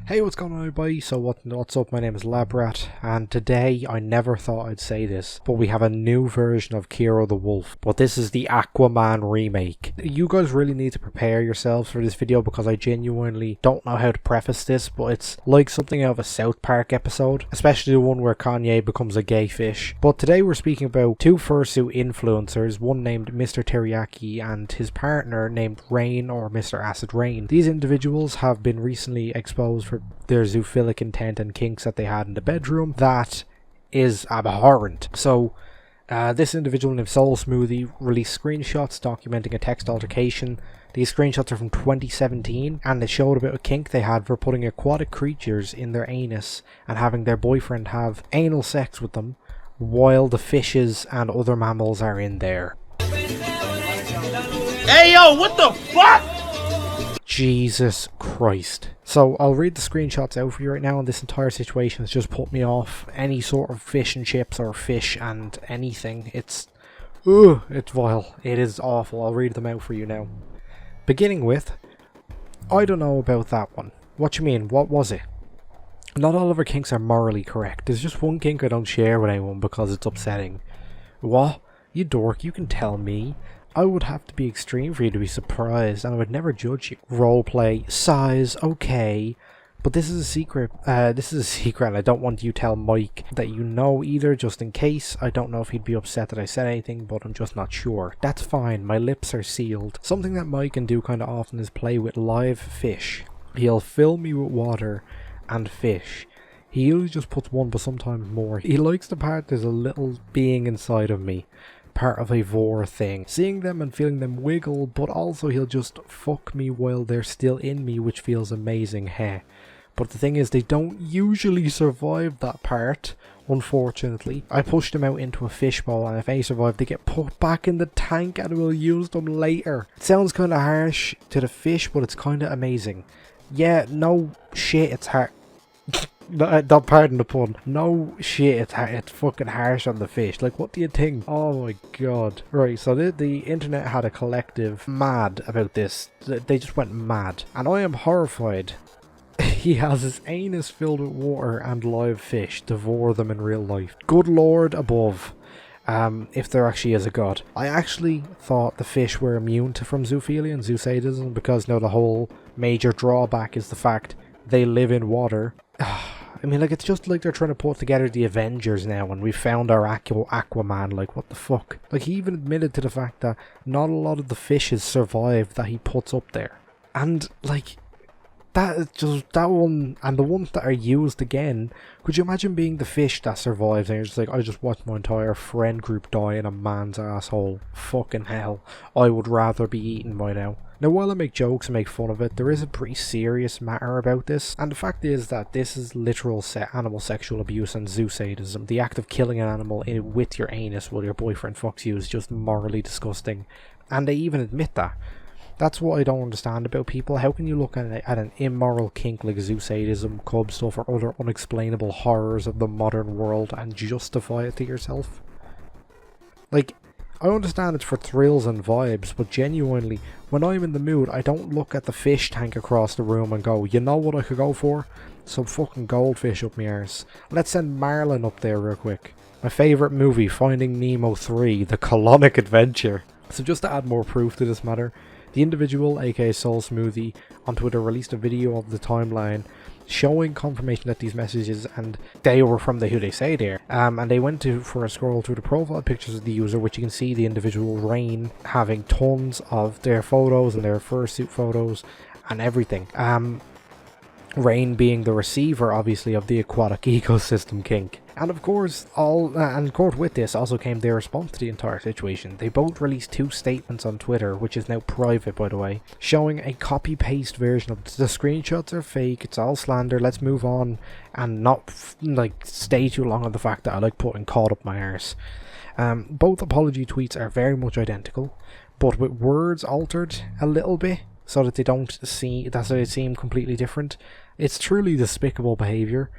Hey, what's going on everybody? So what's up? My name is Labb, and today I never thought I'd say this, but we have a new version of Kerothewolf, but this is the Aquaman remake. You guys really need to prepare yourselves for this video because I genuinely don't know how to preface this, but it's like something out of a South Park episode, especially the one where Kanye becomes a gay fish. But today we're speaking about two fursuit influencers, one named Mr. Teriyaki and his partner named Rain or Mr. Acidraincloud. These individuals have been recently exposed for their zoophilic intent and kinks that they had in the bedroom. That is abhorrent. So this individual named SoulSmoothies released screenshots documenting a text altercation. These screenshots are from 2017 and they showed about a kink they had for putting aquatic creatures in their anus and having their boyfriend have anal sex with them while the fishes and other mammals are in there. Hey yo, what the fuck? Jesus Christ. So I'll read the screenshots out for you right now, and this entire situation has just put me off any sort of fish and chips or fish and anything. It's vile. It is awful. I'll read them out for you now. Beginning with, I don't know about that one. What you mean? What was it? Not all of our kinks are morally correct. There's just one kink I don't share with anyone because it's upsetting. What? You dork, you can tell me. I would have to be extreme for you to be surprised, and I would never judge you. Roleplay, size, okay. But this is a secret. And I don't want you to tell Mike that you know either, just in case. I don't know if he'd be upset that I said anything, but I'm just not sure. That's fine, my lips are sealed. Something that Mike can do kind of often is play with live fish. He'll fill me with water and fish. He usually just puts one, but sometimes more. He likes the part there's a little being inside of me. Part of a vor thing. Seeing them and feeling them wiggle, but also he'll just fuck me while they're still in me, which feels amazing, heh. But the thing is, they don't usually survive that part, unfortunately. I push them out into a fishbowl, and if they survive, they get put back in the tank and we'll use them later. It sounds kind of harsh to the fish, but it's kind of amazing. Yeah, no shit, it's hard. Don't pardon the pun. No shit, it's fucking harsh on the fish. Like, what do you think? Oh my god. Right, so the internet had a collective mad about this. They just went mad. And I am horrified. He has his anus filled with water and live fish. Devour them in real life. Good lord above. If there actually is a god. I actually thought the fish were immune from zoophilia and zoosadism because now the whole major drawback is the fact they live in water. I mean, like, it's just like they're trying to put together the Avengers now and we found our Aquaman. Like, what the fuck? Like, he even admitted to the fact that not a lot of the fishes survive that he puts up there. And, like, that one, and the ones that are used again, could you imagine being the fish that survives and you're just like, I just watched my entire friend group die in a man's asshole. Fucking hell. I would rather be eaten by now. Now, while I make jokes and make fun of it, there is a pretty serious matter about this, and the fact is that this is literal animal sexual abuse and zoosadism. The act of killing an animal with your anus while your boyfriend fucks you is just morally disgusting, and they even admit that. That's what I don't understand about people. How can you look at an immoral kink like zoosadism, cub stuff, or other unexplainable horrors of the modern world and justify it to yourself? Like, I understand it's for thrills and vibes, but genuinely, when I'm in the mood, I don't look at the fish tank across the room and go, you know what I could go for? Some fucking goldfish up my arse. Let's send Marlin up there real quick. My favourite movie, Finding Nemo 3, The Colonic Adventure. So just to add more proof to this matter, the individual, aka SoulSmoothies, on Twitter released a video of the timeline showing confirmation that these messages and they were from the who they say there. And they went for a scroll through the profile pictures of the user, which you can see the individual Rain having tons of their photos and their fursuit photos and everything. Rain being the receiver, obviously, of the aquatic ecosystem kink. And of course, with this also came their response to the entire situation. They both released two statements on Twitter, which is now private by the way, showing a copy-paste version of the screenshots are fake, it's all slander, let's move on, and not stay too long on the fact that I like putting caught up my arse. Both apology tweets are very much identical, but with words altered a little bit, so that they seem completely different. It's truly despicable behaviour,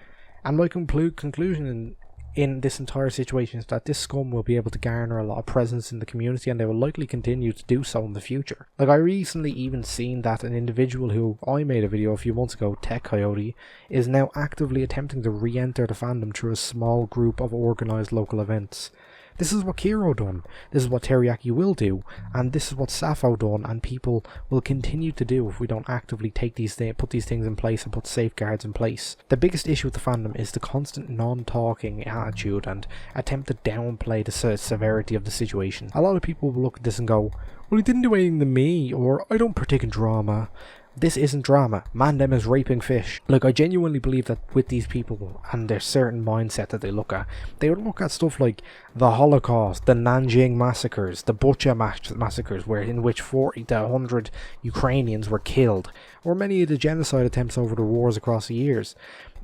and my conclusion in this entire situation is that this scum will be able to garner a lot of presence in the community, and they will likely continue to do so in the future. Like, I recently even seen that an individual who I made a video a few months ago, Tech Coyote, is now actively attempting to re-enter the fandom through a small group of organised local events. This is what Kero done, this is what Teriyaki will do, and this is what Sappho done, and people will continue to do if we don't actively take put these things in place and put safeguards in place. The biggest issue with the fandom is the constant non-talking attitude and attempt to downplay the severity of the situation. A lot of people will look at this and go, well, he didn't do anything to me, or I don't partake in drama. This isn't drama. Mandem is raping fish. Like, I genuinely believe that with these people and their certain mindset that they would look at stuff like the Holocaust, the Nanjing massacres, the Bucha massacres, in which 40 to 100 Ukrainians were killed, or many of the genocide attempts over the wars across the years,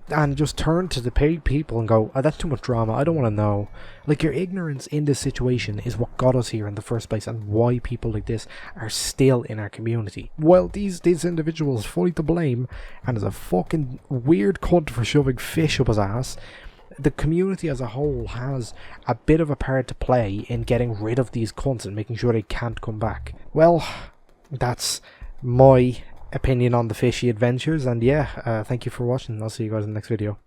and just turn to the paid people and go, oh, that's too much drama, I don't want to know. Like, your ignorance in this situation is what got us here in the first place, and why people like this are still in our community. Well, these individuals fully to blame, and as a fucking weird cunt for shoving fish up his ass, the community as a whole has a bit of a part to play in getting rid of these cunts and making sure they can't come back. Well, that's my opinion on the fishy adventures, and yeah, thank you for watching. I'll see you guys in the next video.